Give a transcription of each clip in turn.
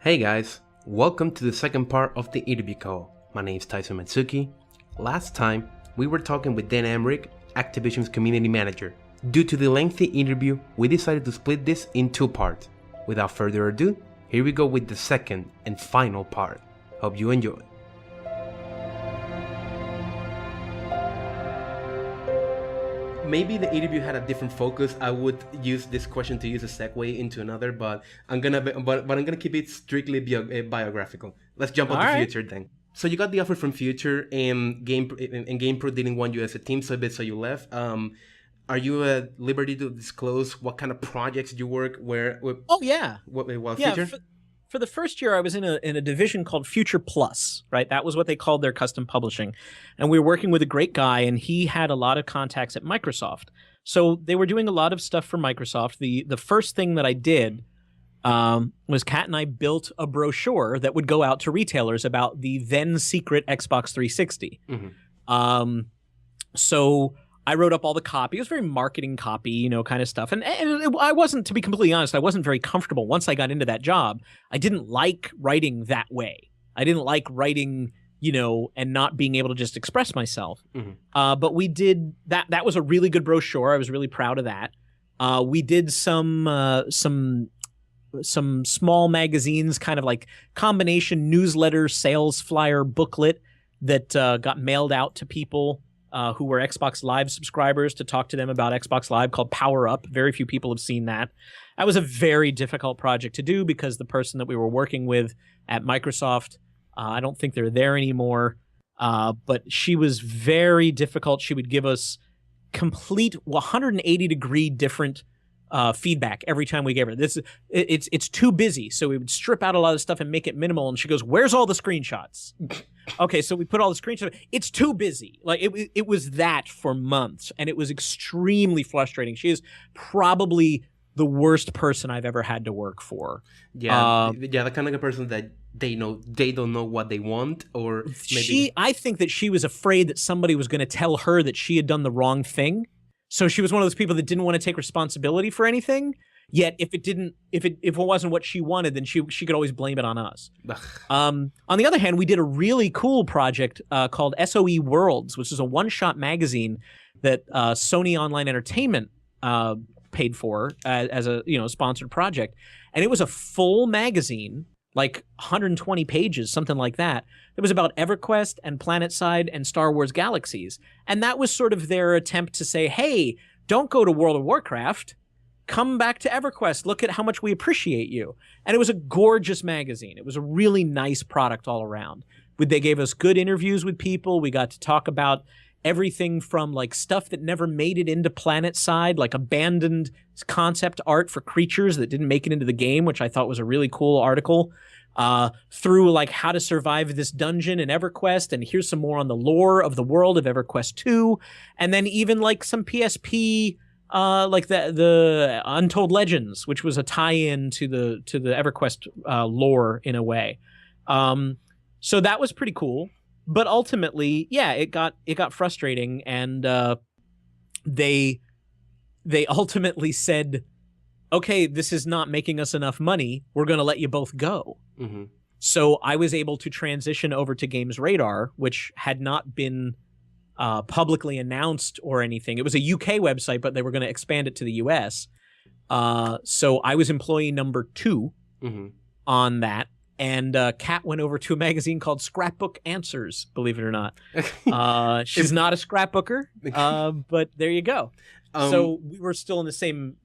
Hey guys, welcome to the second part of the interview call. My name is Tyson Matsuki. Last time, we were talking with Dan Amrich, Activision's community manager. Due to the lengthy interview, we decided to split this in two parts. Without further ado, here we go with the second and final part. Hope you enjoy. Maybe the interview had a different focus. I would use this question to use a segue into another, but I'm gonna keep it strictly biographical. Let's jump on to Future then. So you got the offer from Future, and GamePro didn't want you as a team, so you left. Are you at liberty to disclose what kind of projects you work where? Oh yeah. Future? For the first year, I was in a division called Future Plus, right? That was what they called their custom publishing. And we were working with a great guy, and he had a lot of contacts at Microsoft. So they were doing a lot of stuff for Microsoft. The first thing that I did was Kat and I built a brochure that would go out to retailers about the then secret Xbox 360. Mm-hmm. So I wrote up all the copy. It was very marketing copy, kind of stuff. And I wasn't, to be completely honest, I wasn't very comfortable once I got into that job. I didn't like writing that way. I didn't like writing, and not being able to just express myself. Mm-hmm. But we did that. That was a really good brochure. I was really proud of that. We did some small magazines, kind of like combination newsletter, sales flyer booklet that got mailed out to people who were Xbox Live subscribers to talk to them about Xbox Live, called Power Up. Very few people have seen that. That was a very difficult project to do because the person that we were working with at Microsoft, I don't think they're there anymore, but she was very difficult. She would give us complete 180-degree different feedback every time we gave her. It's too busy, so we would strip out a lot of stuff and make it minimal. And she goes, "Where's all the screenshots?" Okay, so we put all the screenshots. It's too busy. Like it was that for months, and it was extremely frustrating. She is probably the worst person I've ever had to work for. Yeah, the kind of a person that they don't know what they want, or maybe I think that she was afraid that somebody was going to tell her that she had done the wrong thing. So she was one of those people that didn't want to take responsibility for anything. Yet if it wasn't what she wanted, then she could always blame it on us. On the other hand, we did a really cool project called SOE Worlds, which is a one-shot magazine that Sony Online Entertainment paid for as a sponsored project, and it was a full magazine, like 120 pages, something like that. It was about EverQuest and PlanetSide and Star Wars Galaxies, and that was sort of their attempt to say, "Hey, don't go to World of Warcraft. Come back to EverQuest. Look at how much we appreciate you." And it was a gorgeous magazine. It was a really nice product all around. They gave us good interviews with people. We got to talk about everything from like stuff that never made it into PlanetSide, like abandoned concept art for creatures that didn't make it into the game, which I thought was a really cool article, through like how to survive this dungeon in EverQuest, and here's some more on the lore of the world of EverQuest 2, and then even like some PSP, like the Untold Legends, which was a tie-in to the EverQuest lore in a way. So that was pretty cool. But ultimately, yeah, it got frustrating, and they ultimately said, "Okay, this is not making us enough money. We're going to let you both go." Mm-hmm. So I was able to transition over to GamesRadar, which had not been publicly announced or anything. It was a UK website, but they were going to expand it to the US. So I was employee number 2 mm-hmm. on that. And Kat went over to a magazine called Scrapbook Answers, believe it or not. She's not a scrapbooker, but there you go. So we were still in the same,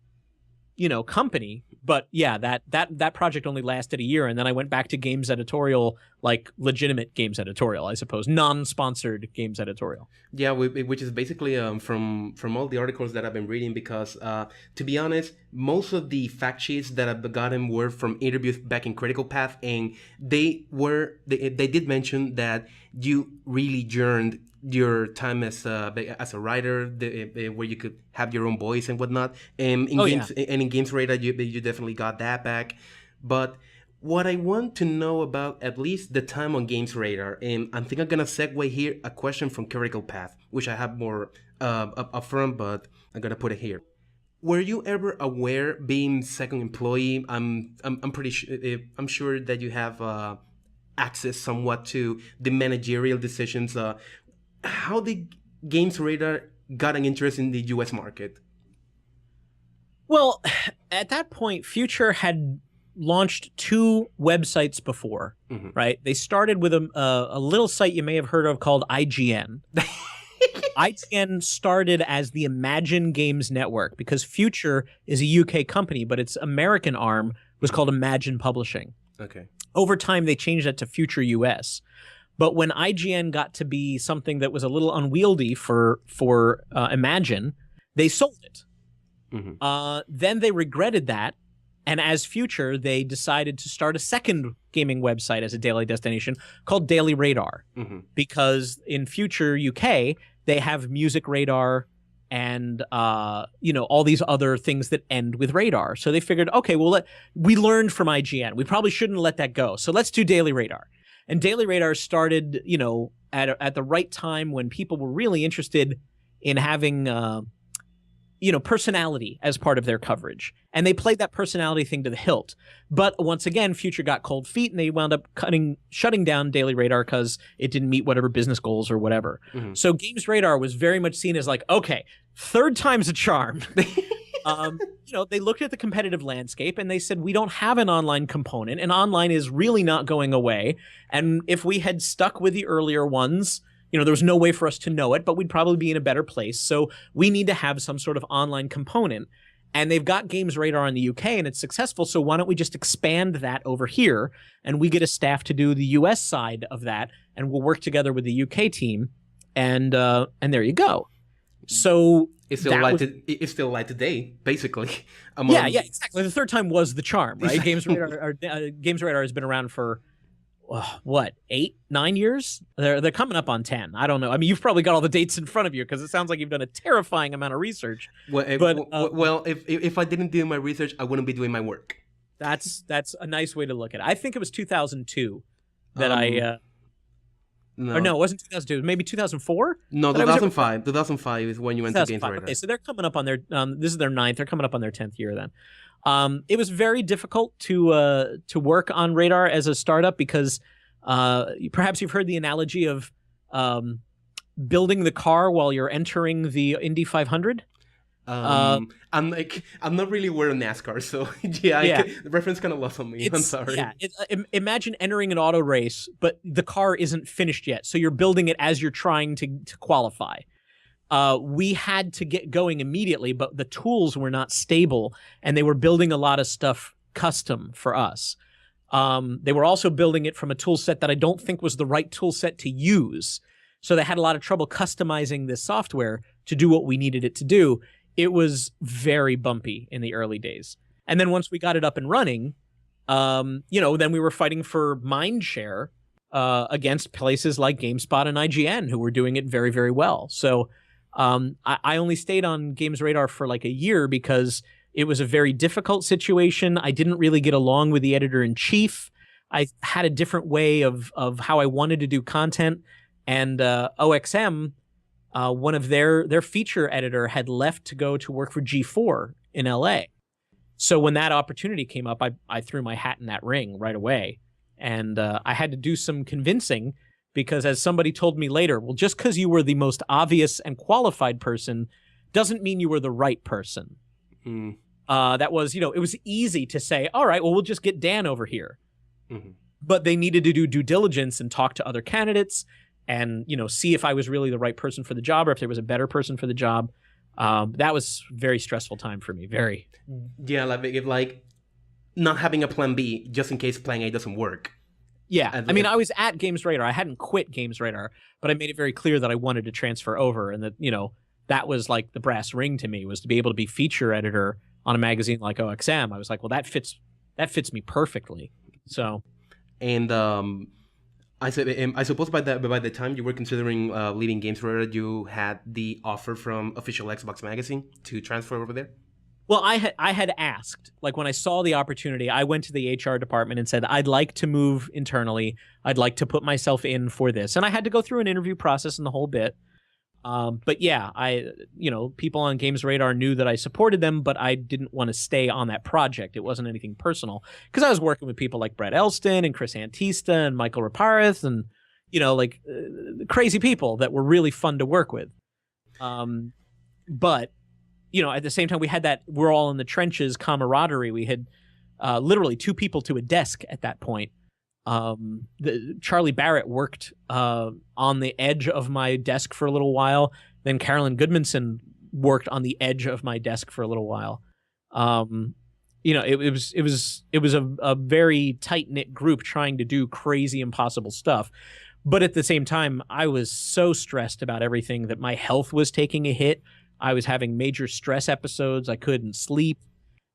company. But yeah, that project only lasted a year, and then I went back to games editorial, like legitimate games editorial, I suppose, non-sponsored games editorial. Yeah, which is basically from all the articles that I've been reading, because to be honest, most of the fact sheets that I've gotten were from interviews back in Critical Path, and they did mention that you really yearned your time as a writer, where you could have your own voice and whatnot. And in GamesRadar, you definitely got that back. But what I want to know about, at least the time on GamesRadar, and I think I'm gonna segue here a question from Critical Path, which I have more up front, but I'm gonna put it here. were you ever aware, being second employee? I'm pretty sure. I'm sure that you have access somewhat to the managerial decisions. How did GamesRadar got an interest in the U.S. market? Well, at that point, Future had launched 2 websites before, right? They started with a little site you may have heard of called IGN. IGN started as the Imagine Games Network because Future is a UK company, but its American arm was called Imagine Publishing. Okay. Over time, they changed that to Future US. But when IGN got to be something that was a little unwieldy for Imagine, they sold it. Then they regretted that. And as Future, they decided to start a second gaming website as a daily destination called Daily Radar. Because in Future UK, they have Music Radar and, all these other things that end with radar. So they figured, okay, well, we learned from IGN. We probably shouldn't let that go. So let's do Daily Radar. And Daily Radar started, at the right time when people were really interested in having, personality as part of their coverage. And they played that personality thing to the hilt. But once again, Future got cold feet and they wound up shutting down Daily Radar because it didn't meet whatever business goals or whatever. So GamesRadar was very much seen as like, okay, third time's a charm. They looked at the competitive landscape and they said, we don't have an online component and online is really not going away. And if we had stuck with the earlier ones, there was no way for us to know it, but we'd probably be in a better place. So we need to have some sort of online component. And they've got GamesRadar in the UK and it's successful. So why don't we just expand that over here and we get a staff to do the US side of that and we'll work together with the UK team and there you go. So it's still like today, basically. Yeah, exactly. The third time was the charm, right? GamesRadar has been around for 8, 9 years? They're coming up on 10. I don't know. I mean, you've probably got all the dates in front of you because it sounds like you've done a terrifying amount of research. If I didn't do my research, I wouldn't be doing my work. That's a nice way to look at it. I think it was 2002 that No. Or no, it wasn't 2002. Maybe 2004? No, 2005. 2005 is when you went to GamesRadar. Okay, so they're coming up on their this is their 9th. They're coming up on their 10th year then. It was very difficult to work on Radar as a startup because perhaps you've heard the analogy of building the car while you're entering the Indy 500. I'm not really aware of NASCAR, so the reference kind of lost on me. I'm sorry. Yeah, imagine entering an auto race, but the car isn't finished yet, so you're building it as you're trying to qualify. We had to get going immediately, but the tools were not stable, and they were building a lot of stuff custom for us. They were also building it from a tool set that I don't think was the right tool set to use, so they had a lot of trouble customizing this software to do what we needed it to do. It was very bumpy in the early days. And then once we got it up and running, then we were fighting for mind share against places like GameSpot and IGN, who were doing it very, very well. So I only stayed on GamesRadar for like a year because it was a very difficult situation. I didn't really get along with the editor-in-chief. I had a different way of how I wanted to do content. And OXM... one of their feature editor had left to go to work for G4 in LA. So when that opportunity came up, I threw my hat in that ring right away. And I had to do some convincing because as somebody told me later, well, just because you were the most obvious and qualified person doesn't mean you were the right person. That was, it was easy to say, all right, well, we'll just get Dan over here. But they needed to do due diligence and talk to other candidates and, see if I was really the right person for the job or if there was a better person for the job. That was a very stressful time for me. Very. Yeah, like not having a plan B just in case plan A doesn't work. Yeah. I was at GamesRadar. I hadn't quit GamesRadar, but I made it very clear that I wanted to transfer over and that, that was like the brass ring to me was to be able to be feature editor on a magazine like OXM. I was like, well, that fits me perfectly. So. And, I suppose by the time you were considering leaving GamesRadar, you had the offer from Official Xbox Magazine to transfer over there? Well, I had asked, like when I saw the opportunity, I went to the HR department and said, I'd like to move internally. I'd like to put myself in for this. And I had to go through an interview process and the whole bit. But yeah, people on GamesRadar knew that I supported them, but I didn't want to stay on that project. It wasn't anything personal because I was working with people like Brett Elston and Chris Antista and Michael Raparez and, crazy people that were really fun to work with. But, at the same time, we had that we're all in the trenches camaraderie. We had literally 2 people to a desk at that point. Charlie Barrett worked on the edge of my desk for a little while. Then Carolyn Goodmanson worked on the edge of my desk for a little while. It was a very tight-knit group trying to do crazy, impossible stuff. But at the same time, I was so stressed about everything that my health was taking a hit. I was having major stress episodes. I couldn't sleep.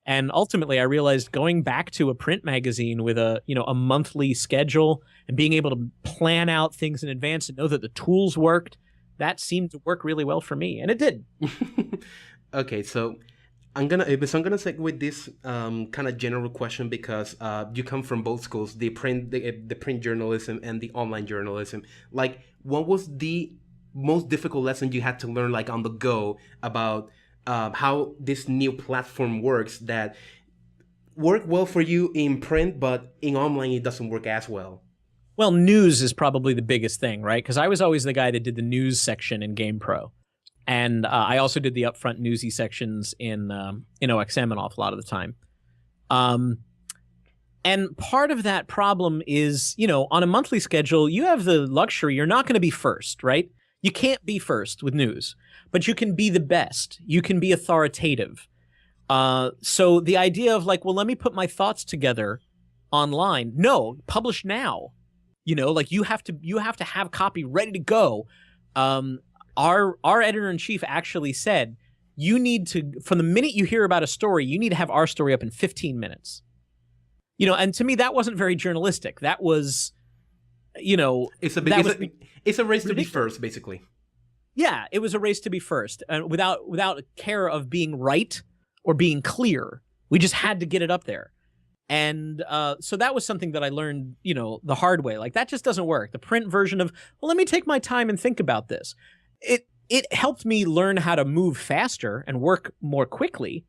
And ultimately, I realized going back to a print magazine with a monthly schedule and being able to plan out things in advance and know that the tools worked, that seemed to work really well for me, and it did. Okay, so I'm gonna stick with this kind of general question because you come from both schools, the print journalism and the online journalism. Like, what was the most difficult lesson you had to learn, like on the go, about how this new platform works that work well for you in print, but in online it doesn't work as well? Well, news is probably the biggest thing, right? Because I was always the guy that did the news section in GamePro. And I also did the upfront newsy sections in OXM an awful lot of the time. And part of that problem is, on a monthly schedule, you have the luxury, you're not going to be first, right? You can't be first with news, but you can be the best. You can be authoritative. So the idea of like, well, let me put my thoughts together online. No, publish now. You have to have copy ready to go. Our editor-in-chief actually said, you need to, from the minute you hear about a story, you need to have our story up in 15 minutes. And to me, that wasn't very journalistic. That was, it's a race to be first, basically. Yeah, it was a race to be first, and without care of being right or being clear. We just had to get it up there. And so that was something that I learned, the hard way. Like, that just doesn't work. The print version of, well, let me take my time and think about this. It helped me learn how to move faster and work more quickly.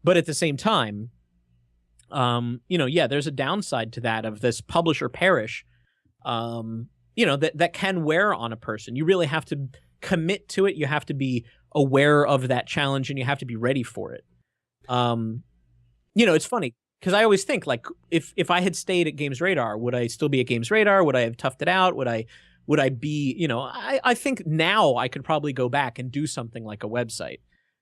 But at the same time, there's a downside to that, of this publish or perish, that can wear on a person. You really have to commit to it. You have to be aware of that challenge and you have to be ready for it. It's funny because I always think, like, if I had stayed at GamesRadar, would I still be at GamesRadar? Would I have toughed it out? Would I be, I think now I could probably go back and do something like a website,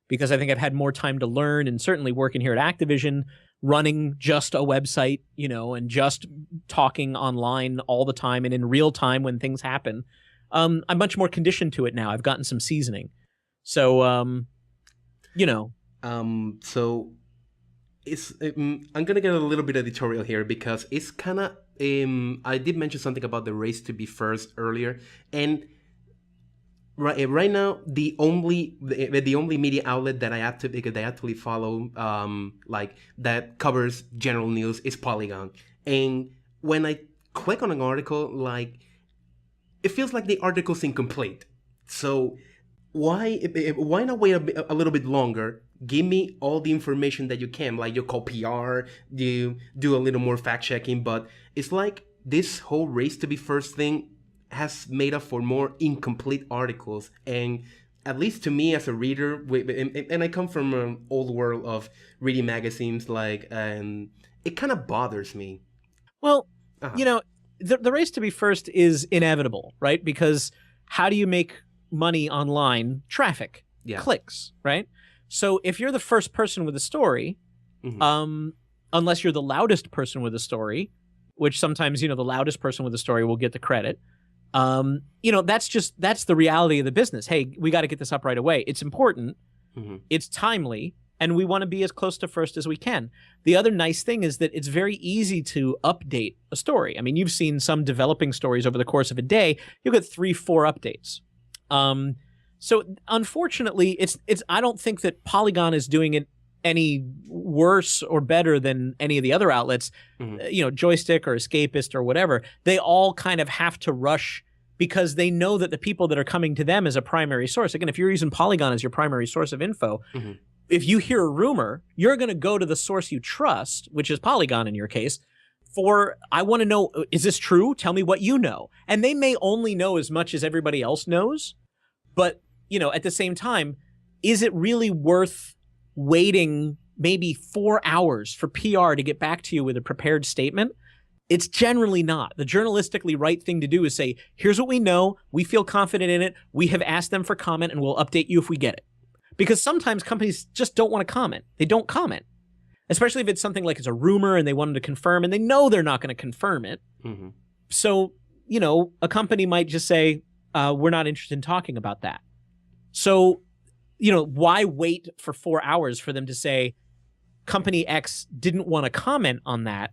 because I think I've had more time to learn, and certainly working here at Activision, running just a website, and just talking online all the time and in real time when things happen. I'm much more conditioned to it now. I've gotten some seasoning. So, So I'm going to get a little bit editorial here because it's kind of, I did mention something about the race to be first earlier. And right now, the only media outlet that I actually follow, like, that covers general news is Polygon. And when I click on an article, like, it feels like the article's incomplete. So why not wait a little bit longer? Give me all the information that you can. Like, you call PR, you do a little more fact checking, but it's like this whole race to be first thing has made up for more incomplete articles. And at least to me as a reader, and I come from an old world of reading magazines, like, and it kind of bothers me. Well, the race to be first is inevitable, right? Because how do you make money online? Traffic, clicks, right? So if you're the first person with a story, unless you're the loudest person with a story, which sometimes, the loudest person with a story will get the credit, that's the reality of the business. Hey, we got to get this up right away. It's important. It's timely. And we want to be as close to first as we can. The other nice thing is that it's very easy to update a story. I mean, you've seen some developing stories over the course of a day. You'll get 3-4 updates. So unfortunately, it's I don't think that Polygon is doing it any worse or better than any of the other outlets, Joystick or Escapist or whatever. They all kind of have to rush because they know that the people that are coming to them as a primary source, again, if you're using Polygon as your primary source of info, if you hear a rumor, you're going to go to the source you trust, which is Polygon in your case, I want to know, is this true? Tell me what you know. And they may only know as much as everybody else knows, but, at the same time, is it really worth waiting maybe 4 hours for PR to get back to you with a prepared statement? It's generally not. The journalistically right thing to do is say, here's what we know, we feel confident in it, we have asked them for comment, and we'll update you if we get it. Because sometimes companies just don't want to comment. They don't comment. Especially if it's something like it's a rumor and they wanted to confirm, and they know they're not going to confirm it. So, a company might just say, we're not interested in talking about that. So, why wait for 4 hours for them to say, company X didn't want to comment on that?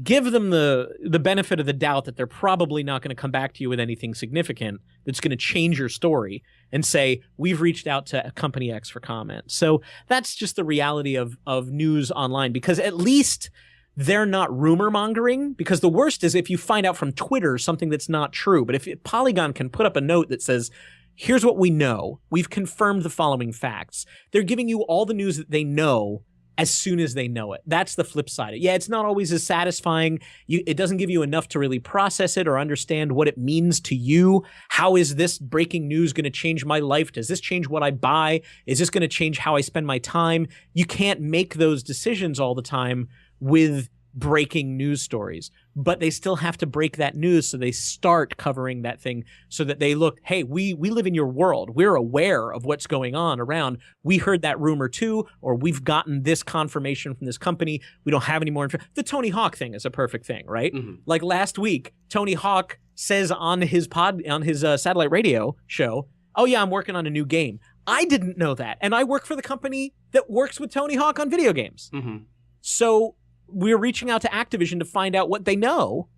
Give them the benefit of the doubt that they're probably not going to come back to you with anything significant that's going to change your story and say, we've reached out to company X for comment. So that's just the reality of news online, because at least they're not rumor mongering, because the worst is if you find out from Twitter something that's not true. But if Polygon can put up a note that says, here's what we know, we've confirmed the following facts, they're giving you all the news that they know as soon as they know it. That's the flip side. Yeah, it's not always as satisfying. It doesn't give you enough to really process it or understand what it means to you. How is this breaking news going to change my life? Does this change what I buy? Is this going to change how I spend my time? You can't make those decisions all the time with breaking news stories, but they still have to break that news, so they start covering that thing so that they look, hey, we live in your world. We're aware of what's going on around. We heard that rumor too, or we've gotten this confirmation from this company. We don't have any more information. The Tony Hawk thing is a perfect thing, right? Like last week, Tony Hawk says on his satellite radio show, oh yeah, I'm working on a new game. I didn't know that. And I work for the company that works with Tony Hawk on video games. So we're reaching out to Activision to find out what they know.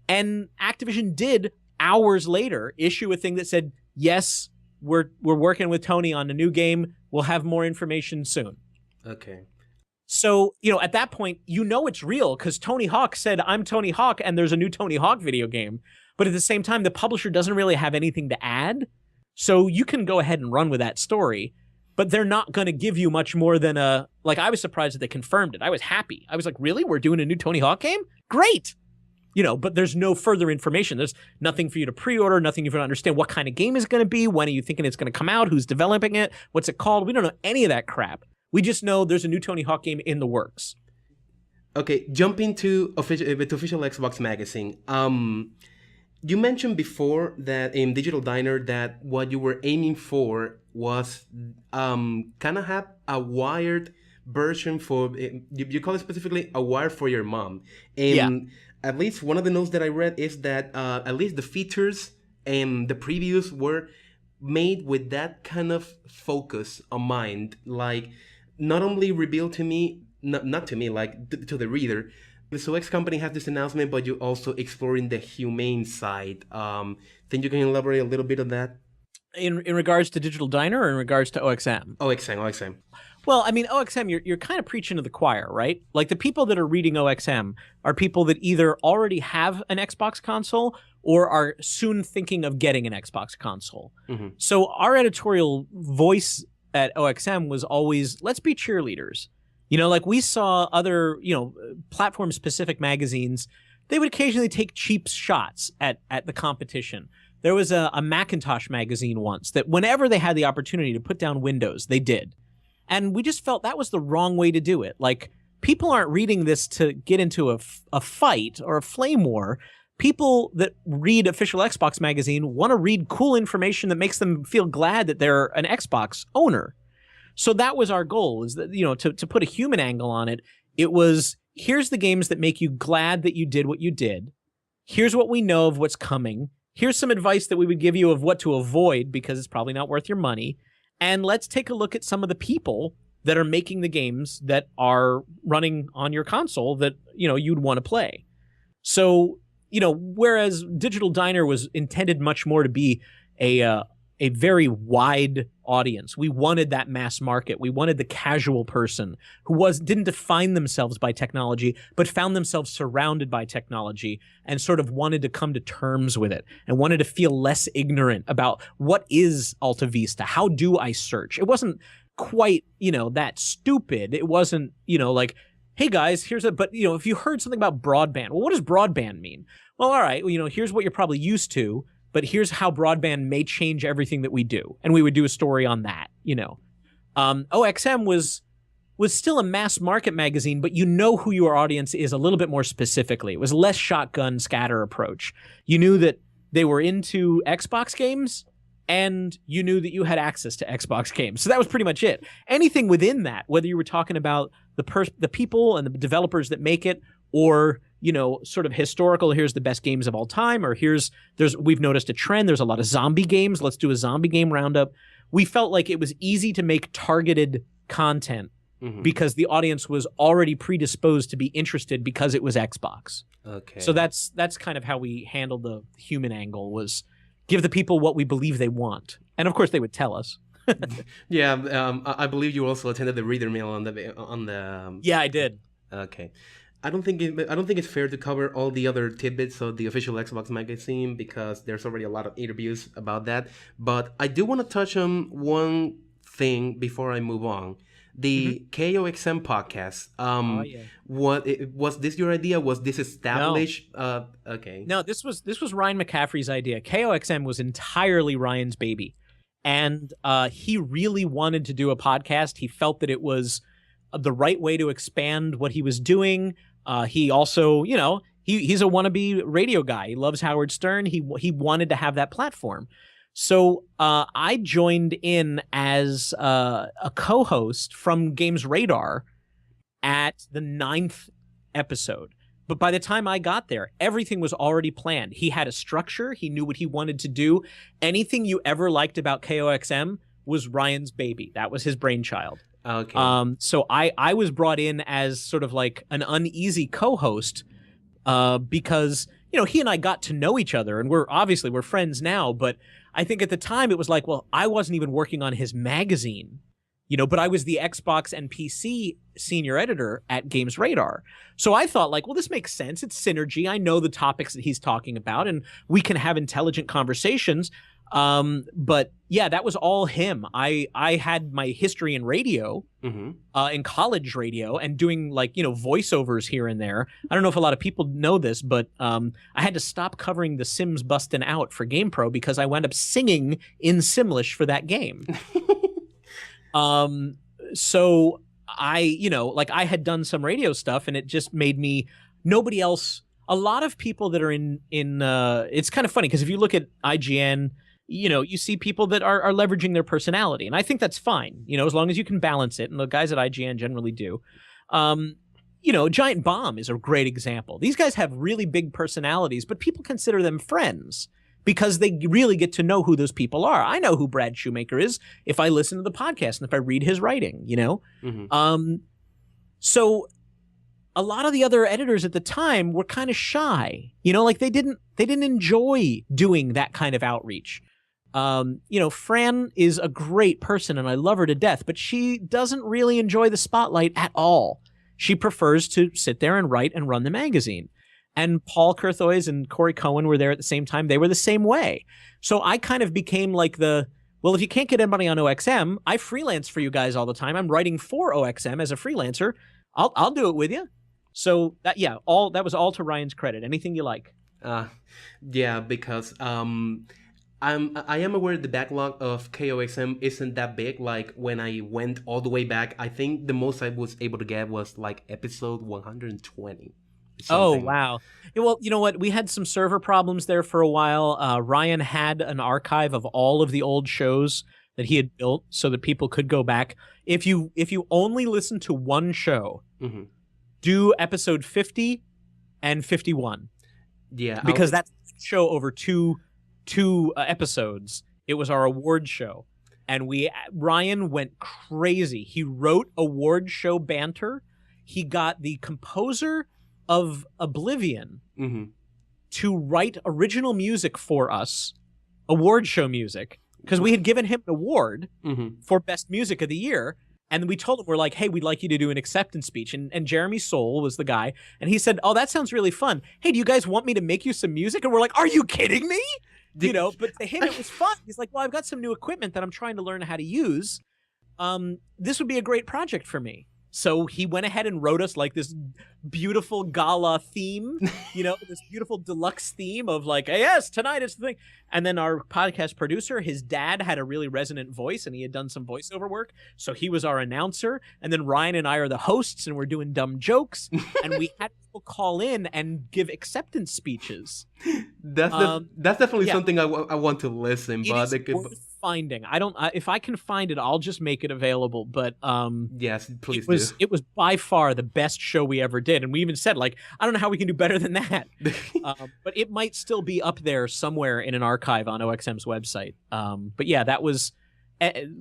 And Activision did, hours later, issue a thing that said, yes, we're working with Tony on a new game. We'll have more information soon. Okay. So, at that point, it's real because Tony Hawk said, I'm Tony Hawk, and there's a new Tony Hawk video game. But at the same time, the publisher doesn't really have anything to add. So you can go ahead and run with that story. But they're not going to give you much more than I was surprised that they confirmed it. I was happy. I was like, really? We're doing a new Tony Hawk game? Great. But there's no further information. There's nothing for you to pre-order, nothing for you to understand what kind of game is going to be, when are you thinking it's going to come out, who's developing it, what's it called? We don't know any of that crap. We just know there's a new Tony Hawk game in the works. Okay, jumping to official Xbox magazine. You mentioned before that in Digital Diner that what you were aiming for was kind of have a wired version for, you call it specifically a wire for your mom. And at least one of the notes that I read is that at least the features and the previews were made with that kind of focus on mind. Like, not only revealed to me, not to me, like to the reader, so X company has this announcement, but you're also exploring the humane side. Think you can elaborate a little bit on that? In regards to Digital Diner or in regards to OXM? OXM. Well, I mean, OXM, you're kind of preaching to the choir, right? Like, the people that are reading OXM are people that either already have an Xbox console or are soon thinking of getting an Xbox console. So our editorial voice at OXM was always, let's be cheerleaders. Like we saw other, platform-specific magazines, they would occasionally take cheap shots at the competition. There was a Macintosh magazine once that whenever they had the opportunity to put down Windows, they did. And we just felt that was the wrong way to do it. Like, people aren't reading this to get into a fight or a flame war. People that read official Xbox magazine want to read cool information that makes them feel glad that they're an Xbox owner. So that was our goal, is that, to put a human angle on it, it was, here's the games that make you glad that you did what you did. Here's what we know of what's coming. Here's some advice that we would give you of what to avoid because it's probably not worth your money. And let's take a look at some of the people that are making the games that are running on your console that, you'd want to play. So, whereas Digital Diner was intended much more to be a a very wide audience. We wanted that mass market. We wanted the casual person who didn't define themselves by technology, but found themselves surrounded by technology and sort of wanted to come to terms with it and wanted to feel less ignorant about what is Alta Vista? How do I search? It wasn't quite, that stupid. It wasn't, like, hey guys, but if you heard something about broadband, well, what does broadband mean? Well, all right, here's what you're probably used to, but here's how broadband may change everything that we do. And we would do a story on that, OXM was still a mass market magazine, but who your audience is a little bit more specifically. It was less shotgun scatter approach. You knew that they were into Xbox games, and you knew that you had access to Xbox games. So that was pretty much it. Anything within that, whether you were talking about the people and the developers that make it, or sort of historical, here's the best games of all time, or we've noticed a trend, there's a lot of zombie games, let's do a zombie game roundup. We felt like it was easy to make targeted content because the audience was already predisposed to be interested because it was Xbox. Okay. So that's kind of how we handled the human angle, was give the people what we believe they want. And of course they would tell us. Yeah, I believe you also attended the reader mail on the. Yeah, I did. Okay. I don't think it's fair to cover all the other tidbits of the official Xbox magazine because there's already a lot of interviews about that. But I do want to touch on one thing before I move on. The KOXM podcast. Was this your idea? Was this established? No. Okay. No, this was Ryan McCaffrey's idea. KOXM was entirely Ryan's baby, and he really wanted to do a podcast. He felt that it was the right way to expand what he was doing. He also, he's a wannabe radio guy. He loves Howard Stern. He wanted to have that platform. So I joined in as a co-host from GamesRadar at the 9th episode. But by the time I got there, everything was already planned. He had a structure. He knew what he wanted to do. Anything you ever liked about KOXM was Ryan's baby. That was his brainchild. Okay. So I was brought in as sort of like an uneasy co-host because, he and I got to know each other, and we're friends now, but I think at the time it was like, well, I wasn't even working on his magazine, but I was the Xbox and PC senior editor at GamesRadar. So I thought like, well, this makes sense. It's synergy. I know the topics that he's talking about, and we can have intelligent conversations. But yeah, that was all him. I had my history in radio, in college radio, and doing voiceovers here and there. I don't know if a lot of people know this, but I had to stop covering The Sims Bustin' Out for GamePro because I wound up singing in Simlish for that game. So I had done some radio stuff, and it just made me, nobody else, a lot of people that are in it's kind of funny because if you look at IGN, you see people that are leveraging their personality. And I think that's fine, as long as you can balance it. And the guys at IGN generally do. Giant Bomb is a great example. These guys have really big personalities, but people consider them friends because they really get to know who those people are. I know who Brad Shoemaker is if I listen to the podcast and if I read his writing, So a lot of the other editors at the time were kind of shy, they didn't enjoy doing that kind of outreach. Fran is a great person and I love her to death, but she doesn't really enjoy the spotlight at all. She prefers to sit there and write and run the magazine. And Paul Kurthoys and Corey Cohen were there at the same time. They were the same way. So I kind of became like well, if you can't get anybody on OXM, I freelance for you guys all the time. I'm writing for OXM as a freelancer. I'll do it with you. So that was all to Ryan's credit. Anything you like. Yeah, because I am aware the backlog of KOXM isn't that big. Like when I went all the way back, I think the most I was able to get was like episode 120. Oh, wow. Well, you know what? We had some server problems there for a while. Ryan had an archive of all of the old shows that he had built so that people could go back. If you only listen to one show, do episode 50 and 51. Yeah. Because that's a show over two episodes. It was our award show. And Ryan went crazy. He wrote award show banter. He got the composer of Oblivion to write original music for us, award show music, because we had given him an award Mm-hmm. for Best Music of the Year. And then we told him, we're like, hey, we'd like you to do an acceptance speech. And Jeremy Soule was the guy. And he said, oh, that sounds really fun. Hey, do you guys want me to make you some music? And we're like, are you kidding me? You know, but to him, it was fun. He's like, well, I've got some new equipment that I'm trying to learn how to use. This would be a great project for me. So he went ahead and wrote us like this beautiful gala theme, you know, this beautiful deluxe theme of like, hey, yes, tonight is the thing. And then our podcast producer, his dad had a really resonant voice and he had done some voiceover work. So he was our announcer. And then Ryan and I are the hosts and we're doing dumb jokes. And we had people call in and give acceptance speeches. That's definitely something I want to listen. But it is worth finding. If I can find it, I'll just make it available. But yes, please do. It was by far the best show we ever did, and we even said like, I don't know how we can do better than that. But it might still be up there somewhere in an archive on OXM's website. But yeah, that was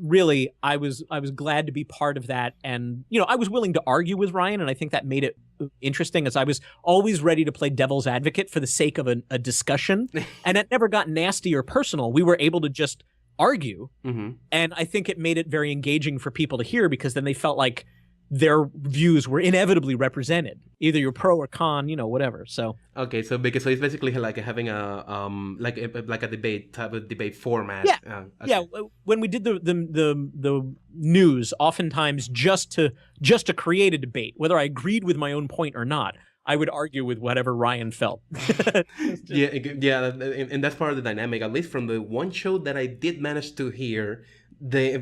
really I was glad to be part of that, and you know I was willing to argue with Ryan, and I think that made it interesting, as I was always ready to play devil's advocate for the sake of a discussion, and it never got nasty or personal. We were able to just argue, and I think it made it very engaging for people to hear, because then they felt like their views were inevitably represented. Either you're pro or con, you know, whatever. So okay, so it's basically like having a like a debate type of debate format. Yeah, okay. Yeah. When we did the news, oftentimes just to create a debate, whether I agreed with my own point or not, I would argue with whatever Ryan felt. yeah, and that's part of the dynamic. At least from the one show that I did manage to hear, there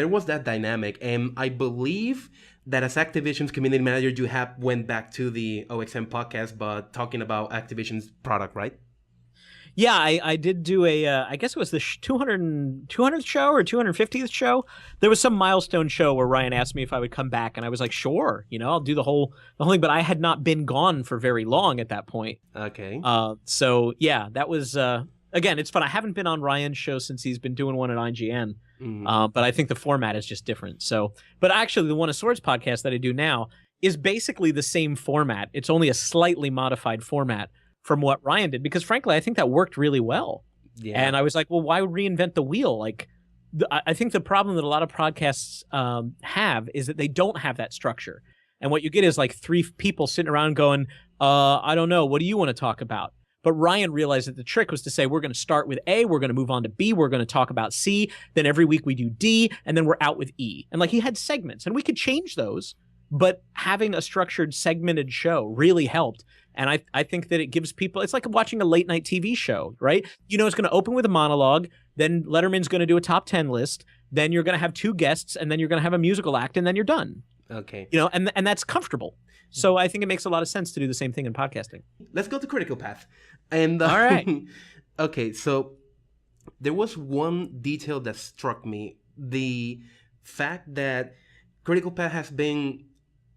was that dynamic, and I believe that as Activision's community manager, you went back to the OXM podcast, but talking about Activision's product, right? Yeah, I did do I guess it was the 200th show or 250th show. There was some milestone show where Ryan asked me if I would come back, and I was like, sure, you know, I'll do the whole thing. But I had not been gone for very long at that point. Okay. So yeah, that was again, it's fun. I haven't been on Ryan's show since he's been doing one at IGN. But I think the format is just different. So, but actually, the OneSource podcast that I do now is basically the same format. It's only a slightly modified format from what Ryan did, because frankly, I think that worked really well. Yeah. And I was like, well, why reinvent the wheel? Like, I think the problem that a lot of podcasts have is that they don't have that structure. And what you get is like three people sitting around going, I don't know, what do you want to talk about? But Ryan realized that the trick was to say, we're going to start with A, we're going to move on to B, we're going to talk about C, then every week we do D, and then we're out with E. And like he had segments, and we could change those, but having a structured, segmented show really helped. And I think that it gives people, it's like watching a late night TV show, right? You know, it's going to open with a monologue, then Letterman's going to do a top 10 list, then you're going to have two guests, and then you're going to have a musical act, and then you're done. Okay. You know, and that's comfortable. So I think it makes a lot of sense to do the same thing in podcasting. Let's go to Critical Path. And all right. Okay, so there was one detail that struck me. The fact that Critical Path has been,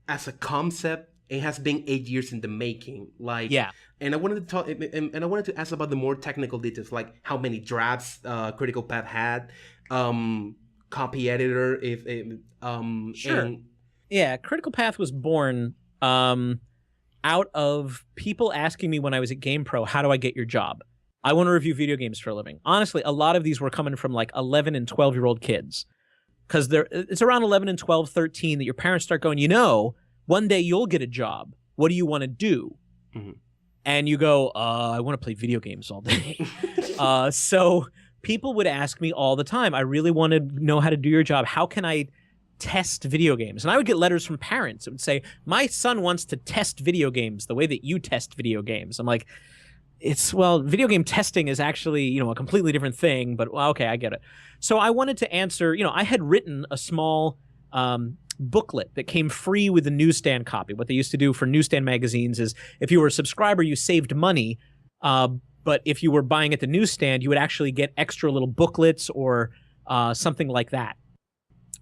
as a concept, it has been 8 years in the making. Like, yeah. And I wanted to talk, and I wanted to ask about the more technical details, like how many drafts Critical Path had, copy editor, sure. And, yeah, Critical Path was born out of people asking me when I was at GamePro, how do I get your job? I want to review video games for a living. Honestly, a lot of these were coming from like 11 and 12-year-old kids, because it's around 11 and 12, 13 that your parents start going, you know, one day you'll get a job. What do you want to do? Mm-hmm. And you go, I want to play video games all day. So people would ask me all the time, I really want to know how to do your job. How can I test video games? And I would get letters from parents that would say, my son wants to test video games the way that you test video games. I'm like, video game testing is actually, you know, a completely different thing, but well, okay, I get it. So I wanted to answer, you know, I had written a small booklet that came free with the newsstand copy. What they used to do for newsstand magazines is if you were a subscriber, you saved money, but if you were buying at the newsstand, you would actually get extra little booklets or something like that.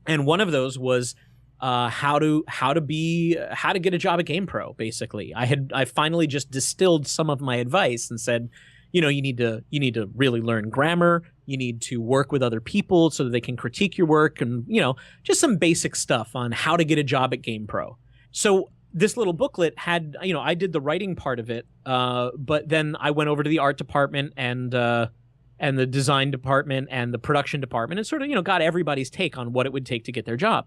And one of those was how to get a job at GamePro. Basically, I finally just distilled some of my advice and said, you know, you need to really learn grammar. You need to work with other people so that they can critique your work, and you know, just some basic stuff on how to get a job at GamePro. So this little booklet had, you know, I did the writing part of it, but then I went over to the art department and and the design department and the production department, and sort of, you know, got everybody's take on what it would take to get their job.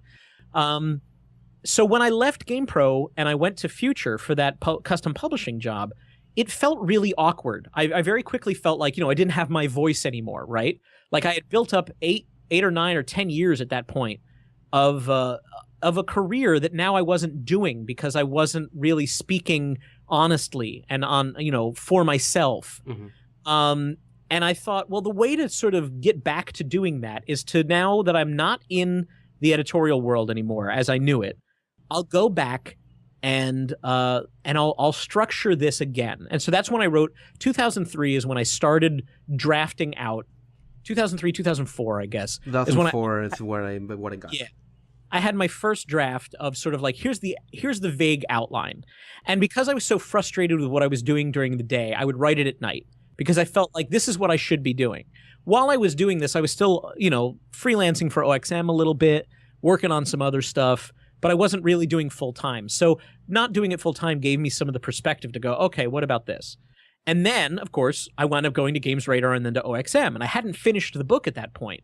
So when I left GamePro and I went to Future for that custom publishing job, it felt really awkward. I very quickly felt like, you know, I didn't have my voice anymore, right? Like I had built up 8 or 9 or 10 years at that point of a career that now I wasn't doing because I wasn't really speaking honestly and on, you know, for myself. And I thought, well, the way to sort of get back to doing that is to, now that I'm not in the editorial world anymore as I knew it, I'll go back and I'll structure this again. And so that's when I wrote. 2003 is when I started drafting out. 2003, 2004, I guess. 2004 is what I got. Yeah. I had my first draft of sort of like, here's the vague outline. And because I was so frustrated with what I was doing during the day, I would write it at night because I felt like this is what I should be doing. While I was doing this, I was still, you know, freelancing for OXM a little bit, working on some other stuff, but I wasn't really doing full time. So not doing it full time gave me some of the perspective to go, okay, what about this? And then, of course, I wound up going to GamesRadar and then to OXM, and I hadn't finished the book at that point.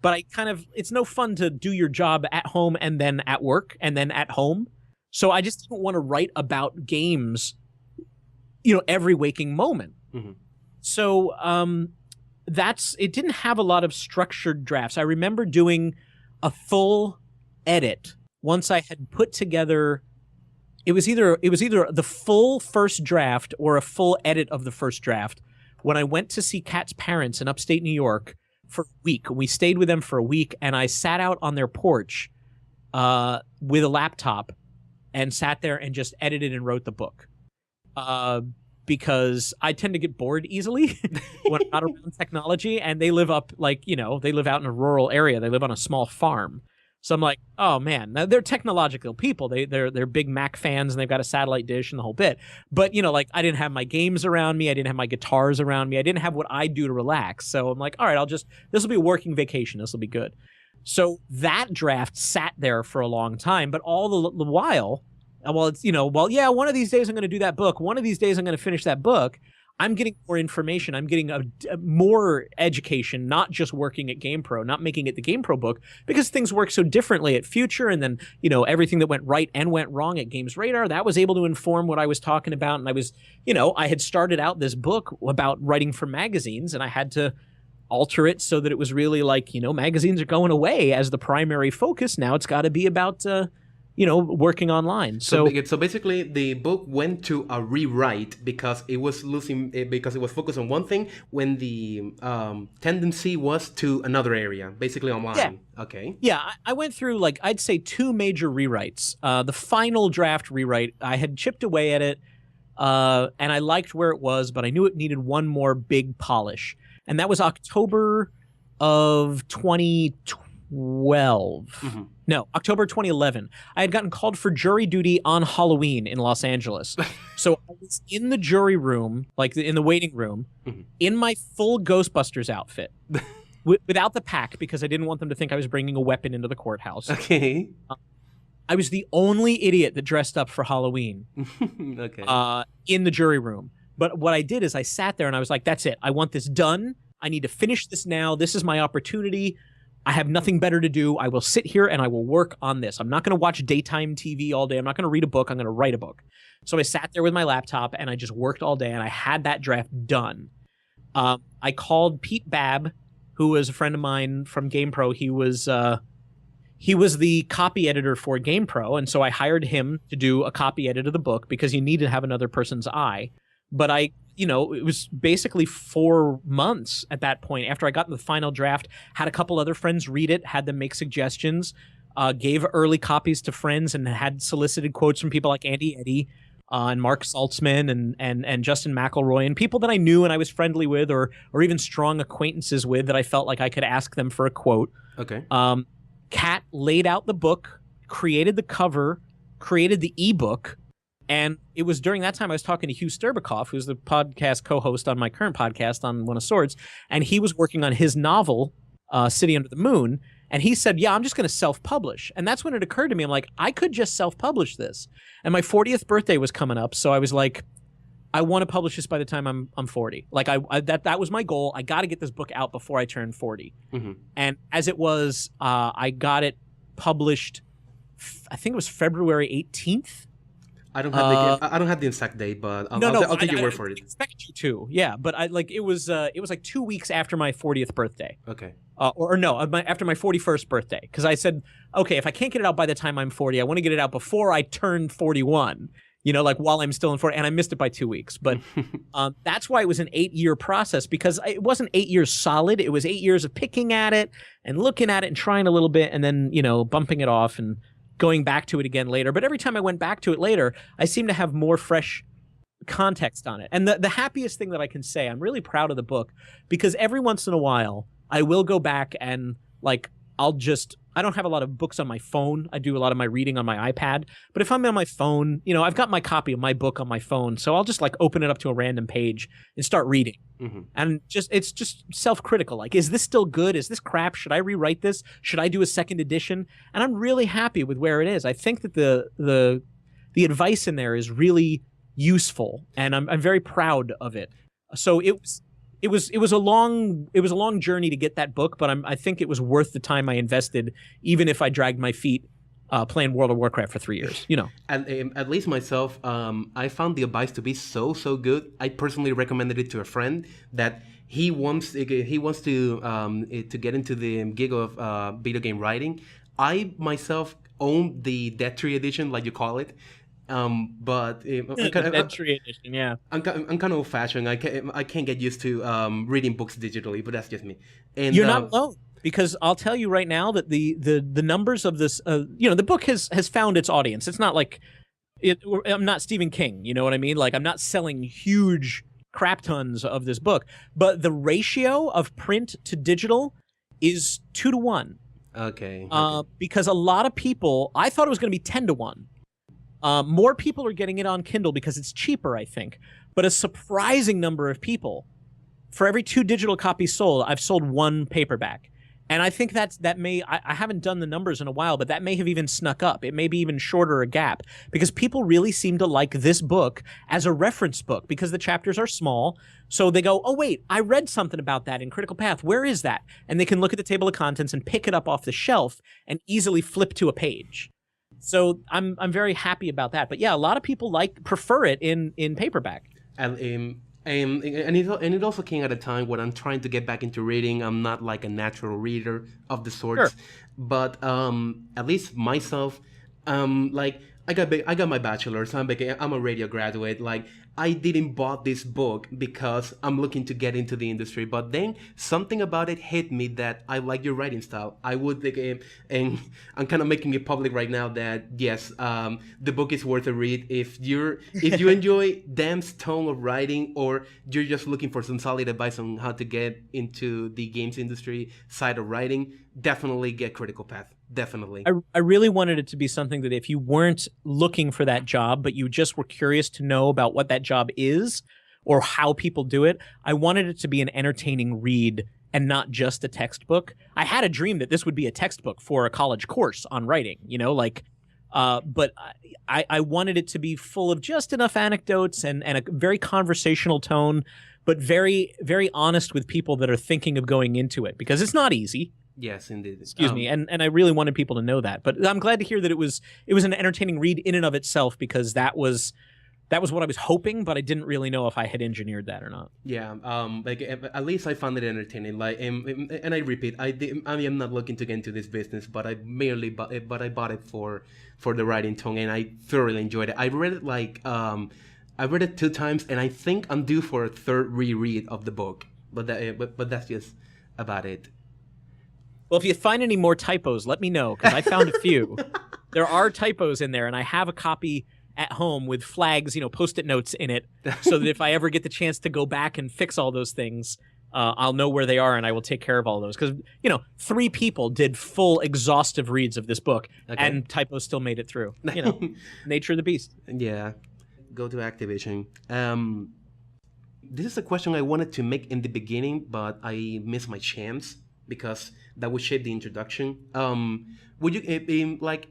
But I kind of, it's no fun to do your job at home and then at work and then at home. So I just didn't want to write about games, you know, every waking moment. So it didn't have a lot of structured drafts. I remember doing a full edit once I had put together, it was either the full first draft or a full edit of the first draft when I went to see Kat's parents in upstate New York for a week. We stayed with them for a week, and I sat out on their porch with a laptop and sat there and just edited and wrote the book. Because I tend to get bored easily when I'm not around technology, and they live up, like, you know, they live out in a rural area. They live on a small farm. So I'm like, oh man, now they're technological people. They're big Mac fans, and they've got a satellite dish and the whole bit. But, you know, like, I didn't have my games around me. I didn't have my guitars around me. I didn't have what I do to relax. So I'm like, all right, this will be a working vacation. This will be good. So that draft sat there for a long time, but all the while, well, it's, you know, well, yeah, one of these days I'm going to do that book. One of these days I'm going to finish that book. I'm getting more information. I'm getting a more education, not just working at GamePro, not making it the GamePro book, because things work so differently at Future. And then, you know, everything that went right and went wrong at GamesRadar, that was able to inform what I was talking about. And I was, you know, I had started out this book about writing for magazines, and I had to alter it so that it was really like, you know, magazines are going away as the primary focus. Now it's got to be about, you know, working online. So basically the book went to a rewrite because it was because it was focused on one thing when the tendency was to another area, basically online. Yeah. Okay. Yeah, I went through, like, I'd say 2 major rewrites. The final draft rewrite, I had chipped away at it, and I liked where it was, but I knew it needed one more big polish. And that was October of 2012. No, October 2011. I had gotten called for jury duty on Halloween in Los Angeles. So I was in the jury room, like in the waiting room, in my full Ghostbusters outfit, without the pack, because I didn't want them to think I was bringing a weapon into the courthouse. Okay. I was the only idiot that dressed up for Halloween. Okay. In the jury room. But what I did is I sat there and I was like, that's it. I want this done. I need to finish this now. This is my opportunity. I have nothing better to do. I will sit here and I will work on this. I'm not going to watch daytime TV all day. I'm not going to read a book. I'm going to write a book. So I sat there with my laptop and I just worked all day, and I had that draft done. I called Pete Babb, who was a friend of mine from GamePro. He was the copy editor for GamePro, and so I hired him to do a copy edit of the book because you need to have another person's eye. But it was basically 4 months at that point after I got the final draft, had a couple other friends read it, had them make suggestions, gave early copies to friends, and had solicited quotes from people like Andy Eddy and Mark Saltzman and Justin McElroy, and people that I knew and I was friendly with, or even strong acquaintances with, that I felt like I could ask them for a quote. Okay. Kat laid out the book, created the cover, created the ebook. And it was during that time I was talking to Hugh Sterbikoff, who's the podcast co-host on my current podcast on OneSource, and he was working on his novel, City Under the Moon, and he said, yeah, I'm just going to self-publish. And that's when it occurred to me, I'm like, I could just self-publish this. And my 40th birthday was coming up, so I was like, I want to publish this by the time I'm 40. Like that was my goal. I got to get this book out before I turn 40. Mm-hmm. And as it was, I got it published. I think it was February 18th. I don't have the exact date, but I'll take your word for it. I expect you to, yeah. But it was like 2 weeks after my 40th birthday. Okay. After my 41st birthday, because I said, okay, if I can't get it out by the time I'm 40, I want to get it out before I turn 41. Like while I'm still in 40, and I missed it by 2 weeks. But that's why it was an 8-year process, because it wasn't 8 years solid. It was 8 years of picking at it and looking at it and trying a little bit, and then bumping it off and going back to it again later. But every time I went back to it later, I seemed to have more fresh context on it. And the happiest thing that I can say, I'm really proud of the book, because every once in a while I will go back and I don't have a lot of books on my phone. I do a lot of my reading on my iPad. But if I'm on my phone, I've got my copy of my book on my phone, so I'll just open it up to a random page and start reading. Mm-hmm. And it's just self-critical. Like, is this still good? Is this crap? Should I rewrite this? Should I do a second edition? And I'm really happy with where it is. I think that the advice in there is really useful, and I'm very proud of it. So it was a long journey to get that book, but I think it was worth the time I invested, even if I dragged my feet playing World of Warcraft for 3 years. At least myself, I found the advice to be so good. I personally recommended it to a friend that he wants to get into the gig of video game writing. I myself own the Dead Tree edition, like you call it. But I'm kind of old-fashioned. I can't get used to reading books digitally, but that's just me. And you're not alone, because I'll tell you right now that the numbers of this, the book has found its audience. It's not like I'm not Stephen King, you know what I mean? Like, I'm not selling huge crap tons of this book, but the ratio of print to digital is 2 to 1. Okay. Because a lot of people, I thought it was going to be 10 to 1. More people are getting it on Kindle because it's cheaper, I think. But a surprising number of people, for every 2 digital copies sold, I've sold 1 paperback. And I think I haven't done the numbers in a while, but that may have even snuck up. It may be even shorter a gap, because people really seem to like this book as a reference book, because the chapters are small. So they go, oh, wait, I read something about that in Critical Path. Where is that? And they can look at the table of contents and pick it up off the shelf and easily flip to a page. So I'm very happy about that. But yeah, a lot of people prefer it in paperback. And it also came at a time when I'm trying to get back into reading. I'm not like a natural reader of the sorts, sure. But at least myself, I got my bachelor's. I'm a radio graduate. Like, I didn't bought this book because I'm looking to get into the industry, but then something about it hit me that I like your writing style. I would and I'm kind of making it public right now that yes, the book is worth a read if you enjoy Dan's tone of writing, or you're just looking for some solid advice on how to get into the games industry side of writing. Definitely get Critical Path. Definitely. I really wanted it to be something that if you weren't looking for that job, but you just were curious to know about what that job is or how people do it, I wanted it to be an entertaining read and not just a textbook. I had a dream that this would be a textbook for a college course on writing, but I wanted it to be full of just enough anecdotes and a very conversational tone, but very, very honest with people that are thinking of going into it, because it's not easy. Yes, indeed. Excuse me, and I really wanted people to know that. But I'm glad to hear that it was an entertaining read in and of itself, because that was what I was hoping, but I didn't really know if I had engineered that or not. Yeah, at least I found it entertaining. Like, and I repeat, I am not looking to get into this business, but I bought it for the writing tone, and I thoroughly enjoyed it. I read it I read it 2 times, and I think I'm due for a 3rd reread of the book. But that's just about it. Well, if you find any more typos, let me know, because I found a few. There are typos in there, and I have a copy at home with flags, Post-it notes in it, so that if I ever get the chance to go back and fix all those things, I'll know where they are, and I will take care of all those. Because, 3 people did full, exhaustive reads of this book, okay, and typos still made it through. Nature of the beast. Yeah. Go to Activision. This is a question I wanted to make in the beginning, but I missed my chance, because that would shape the introduction. Would you, like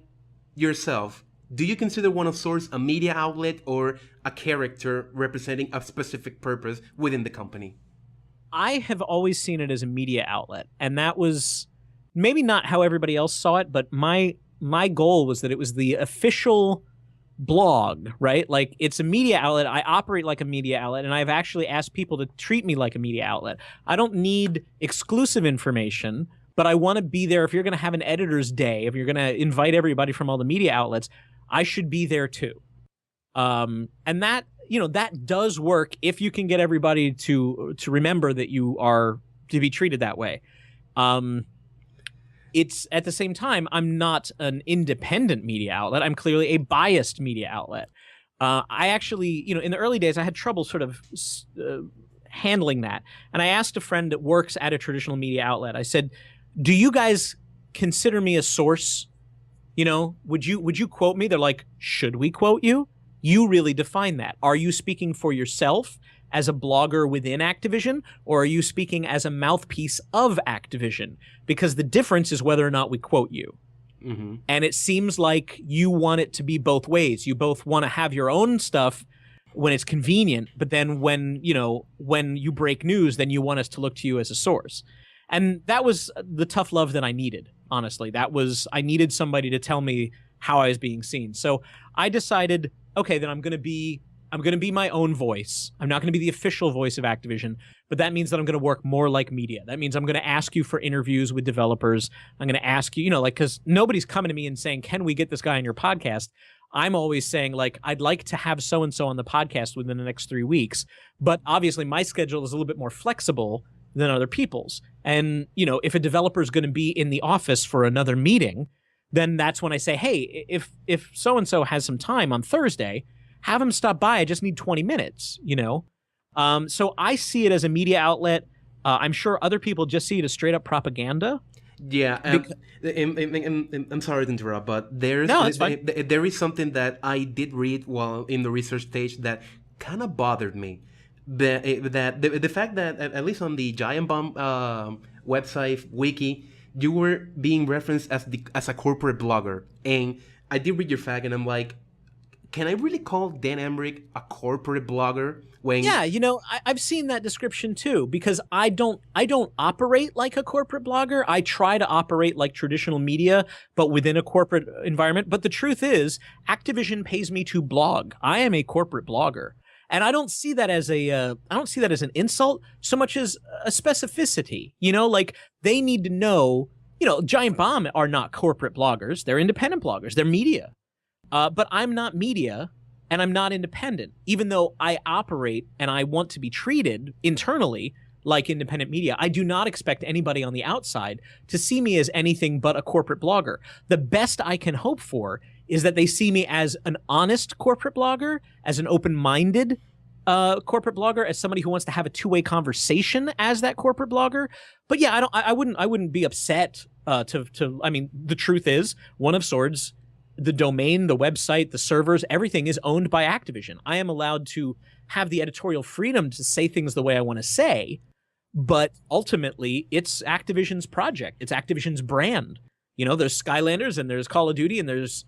yourself, Do you consider OneSource a media outlet or a character representing a specific purpose within the company? I have always seen it as a media outlet, and that was maybe not how everybody else saw it, but my goal was that it was the official blog, right? Like, it's a media outlet. I operate like a media outlet, and I've actually asked people to treat me like a media outlet. I don't need exclusive information, but I want to be there. If you're going to have an editor's day, if you're going to invite everybody from all the media outlets, I should be there too. And that, that does work if you can get everybody to remember that you are to be treated that way. It's at the same time, I'm not an independent media outlet. I'm clearly a biased media outlet. I actually, in the early days, I had trouble sort of handling that. And I asked a friend that works at a traditional media outlet. I said, do you guys consider me a source? Would you quote me? They're like, should we quote you? You really define that. Are you speaking for yourself as a blogger within Activision, or are you speaking as a mouthpiece of Activision? Because the difference is whether or not we quote you. Mm-hmm. And it seems like you want it to be both ways. You both want to have your own stuff when it's convenient, but then when you break news, then you want us to look to you as a source. And that was the tough love that I needed, honestly. I needed somebody to tell me how I was being seen. So I decided, okay, then I'm going to be my own voice. I'm not going to be the official voice of Activision, but that means that I'm going to work more like media. That means I'm going to ask you for interviews with developers. I'm going to ask you, because nobody's coming to me and saying, can we get this guy on your podcast? I'm always saying, like, I'd like to have so-and-so on the podcast within the next 3 weeks. But obviously my schedule is a little bit more flexible than other people's. And, if a developer is going to be in the office for another meeting, then that's when I say, hey, if so-and-so has some time on Thursday, have them stop by. I just need 20 minutes, So I see it as a media outlet. I'm sure other people just see it as straight up propaganda. Yeah, I'm sorry to interrupt, but there is something that I did read while in the research stage that kind of bothered me. The fact that, at least on the Giant Bomb website wiki, you were being referenced as a corporate blogger, and I did read your fact, and I'm like, can I really call Dan Amrich a corporate blogger? Yeah, I've seen that description too, because I don't operate like a corporate blogger. I try to operate like traditional media, but within a corporate environment. But the truth is, Activision pays me to blog. I am a corporate blogger. And I don't see that as an insult so much as a specificity. Like, they need to know, Giant Bomb are not corporate bloggers. They're independent bloggers. They're media. But I'm not media, and I'm not independent, even though I operate and I want to be treated internally like independent media. I do not expect anybody on the outside to see me as anything but a corporate blogger. The best I can hope for is that they see me as an honest corporate blogger, as an open-minded corporate blogger, as somebody who wants to have a two-way conversation as that corporate blogger. But yeah, I wouldn't be upset I mean, the truth is, OneSource, the domain, the website, the servers, everything is owned by Activision. I am allowed to have the editorial freedom to say things the way I want to say, but ultimately it's Activision's project. It's Activision's brand. There's Skylanders and there's Call of Duty and there's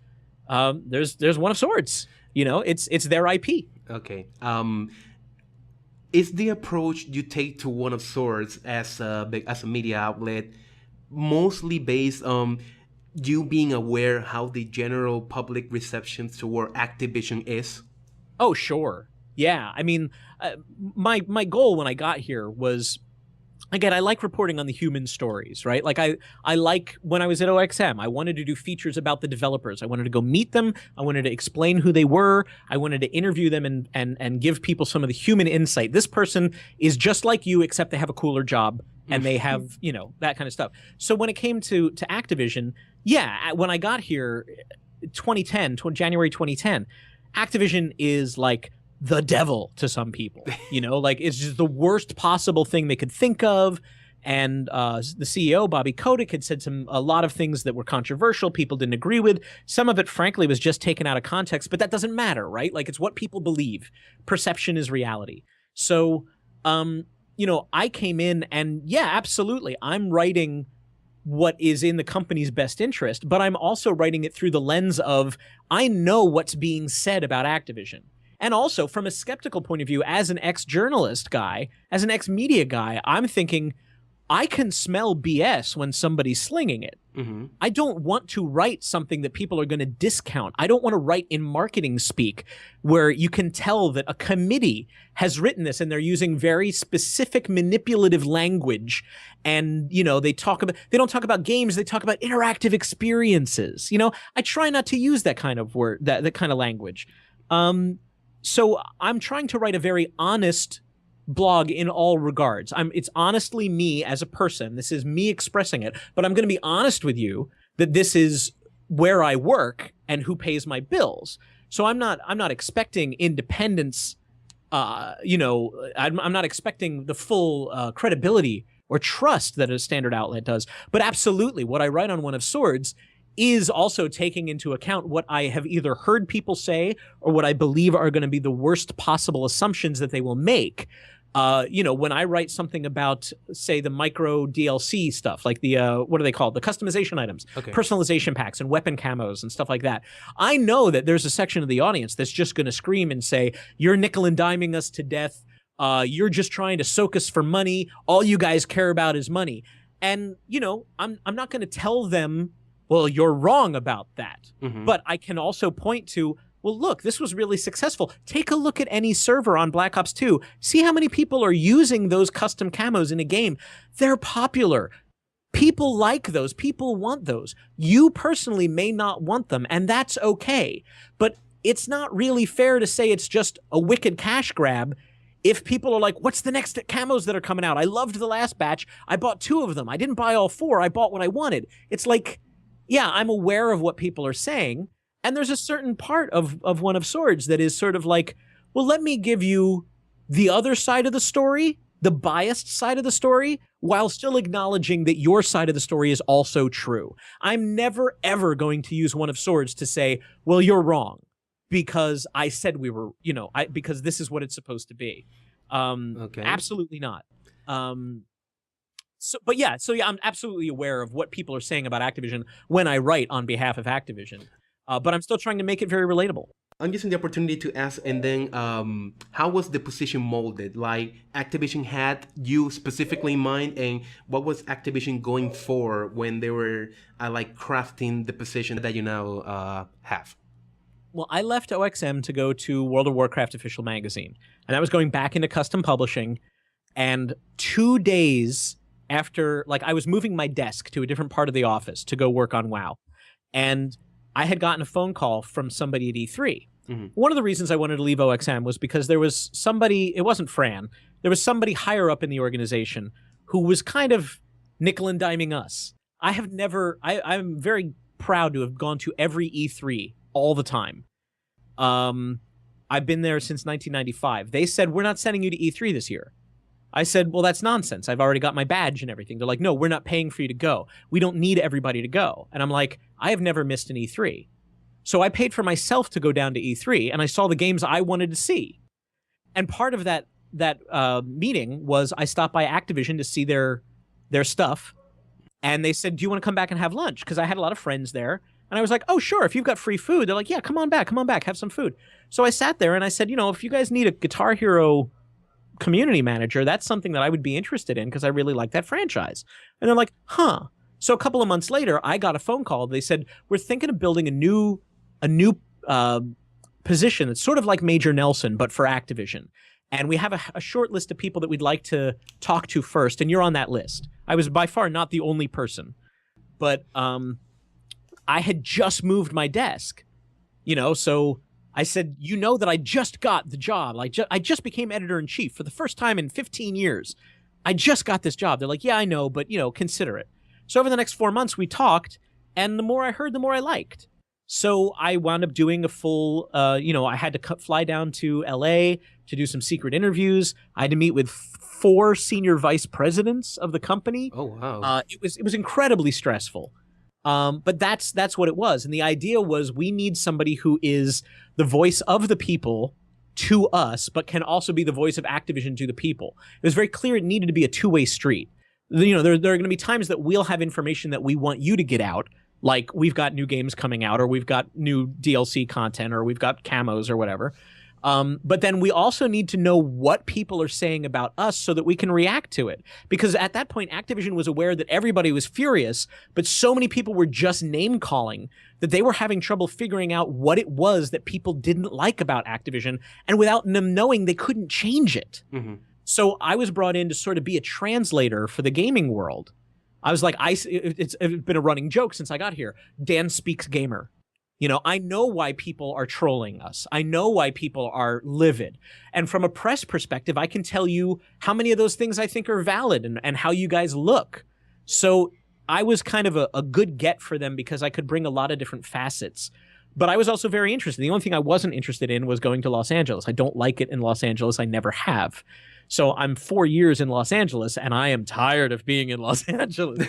OneSource. It's their IP. Okay. Is the approach you take to OneSource as a media outlet mostly based on you being aware how the general public reception toward Activision is? Oh, sure. Yeah. I mean, my goal when I got here was, again, I like reporting on the human stories, right? Like I like when I was at OXM, I wanted to do features about the developers. I wanted to go meet them. I wanted to explain who they were. I wanted to interview them and give people some of the human insight. This person is just like you, except they have a cooler job and they have, that kind of stuff. So when it came to Activision, yeah, when I got here, January 2010, Activision is like the devil to some people, like it's just the worst possible thing they could think of. And the CEO, Bobby Kotick, had said a lot of things that were controversial, people didn't agree with. Some of it, frankly, was just taken out of context, but that doesn't matter, right? Like, it's what people believe. Perception is reality. So, I came in and, yeah, absolutely, I'm writing what is in the company's best interest, but I'm also writing it through the lens of I know what's being said about Activision. And also from a skeptical point of view, as an ex-journalist guy, as an ex-media guy, I'm thinking I can smell BS when somebody's slinging it. Mm-hmm. I don't want to write something that people are going to discount. I don't want to write in marketing speak where you can tell that a committee has written this and they're using very specific manipulative language. And, you know, they don't talk about games, they talk about interactive experiences. You know, I try not to use that kind of word, that kind of language. So I'm trying to write a very honest blog in all regards. It's honestly me as a person. This is me expressing it, but I'm going to be honest with you that this is where I work and who pays my bills. So I'm not expecting independence. You know, I'm not expecting the full credibility or trust that a standard outlet does. But absolutely, what I write on One of Swords is also taking into account what I have either heard people say or what I believe are going to be the worst possible assumptions that they will make. You know, when I write something about, say, the micro DLC stuff, like the, what are they called? The customization items, personalization packs and weapon camos and stuff like that. I know that there's a section of the audience that's just going to scream and say, you're nickel and diming us to death. You're just trying to soak us for money. All you guys care about is money. And, you know, I'm not going to tell them, well, you're wrong about that. Mm-hmm. But I can also point to, well, look, this was really successful. Take a look at any server on Black Ops 2. See how many people are using those custom camos in a game. They're popular. People like those. People want those. You personally may not want them, and that's okay. But it's not really fair to say it's just a wicked cash grab if people are like, what's the next camos that are coming out? I loved the last batch. I bought 2 of them. I didn't buy all 4. I bought what I wanted. It's like, yeah, I'm aware of what people are saying. And there's a certain part of One of Swords that is sort of like, well, let me give you the other side of the story, the biased side of the story, while still acknowledging that your side of the story is also true. I'm never, ever going to use One of Swords to say, well, you're wrong, because I said we were, you know, because this is what it's supposed to be. Absolutely not. So yeah, I'm absolutely aware of what people are saying about Activision when I write on behalf of Activision. But I'm still trying to make it very relatable. I'm using the opportunity to ask, and then how was the position molded? Like, Activision had you specifically in mind, and what was Activision going for when they were like crafting the position that you now have? Well, I left OXM to go to World of Warcraft Official Magazine, and I was going back into custom publishing, and 2 days after, like, I was moving my desk to a different part of the office to go work on WoW, and I had gotten a phone call from somebody at E3. Mm-hmm. One of the reasons I wanted to leave OXM was because there was somebody, it wasn't Fran, there was somebody higher up in the organization who was kind of nickel and diming us. I'm very proud to have gone to every E3 all the time. I've been there since 1995. They said, we're not sending you to E3 this year. I said, well, that's nonsense. I've already got my badge and everything. They're like, no, we're not paying for you to go. We don't need everybody to go. And I'm like, I have never missed an E3. So I paid for myself to go down to E3, and I saw the games I wanted to see. And part of that meeting was I stopped by Activision to see their stuff. And they said, do you want to come back and have lunch? Because I had a lot of friends there. And I was like, oh, sure, if you've got free food. They're like, yeah, come on back, have some food. So I sat there and I said, you know, if you guys need a Guitar Hero community manager, that's something that I would be interested in because I really like that franchise. And they're like, huh. So a couple of months later, I got a phone call. They said, we're thinking of building a new position that's sort of like Major Nelson, but for Activision. And we have a short list of people that we'd like to talk to first, and you're on that list. I was by far not the only person. But I had just moved my desk, you know, so I said, you know that I just got the job. I just became editor-in-chief for the first time in 15 years. I just got this job. They're like, yeah, I know, but, you know, consider it. So over the next 4 months, we talked, and the more I heard, the more I liked. So I wound up doing a full, you know, I had to fly down to LA to do some secret interviews. I had to meet with 4 senior vice presidents of the company. Oh, wow. It was incredibly stressful. But that's what it was. And the idea was we need somebody who is the voice of the people to us, but can also be the voice of Activision to the people. It was very clear it needed to be a two-way street. There are going to be times that we'll have information that we want you to get out, like we've got new games coming out, or we've got new DLC content, or we've got camos or whatever. But then we also need to know what people are saying about us so that we can react to it. Because at that point, Activision was aware that everybody was furious, but so many people were just name calling that they were having trouble figuring out what it was that people didn't like about Activision. And without them knowing, they couldn't change it. Mm-hmm. So I was brought in to sort of be a translator for the gaming world. I was like, it's been a running joke since I got here. Dan speaks gamer. I know why people are trolling us. I know why people are livid. And from a press perspective, I can tell you how many of those things I think are valid and how you guys look. So I was kind of a good get for them because I could bring a lot of different facets. But I was also very interested. The only thing I wasn't interested in was going to Los Angeles. I don't like it in Los Angeles. I never have. So I'm 4 years in Los Angeles, and I am tired of being in Los Angeles.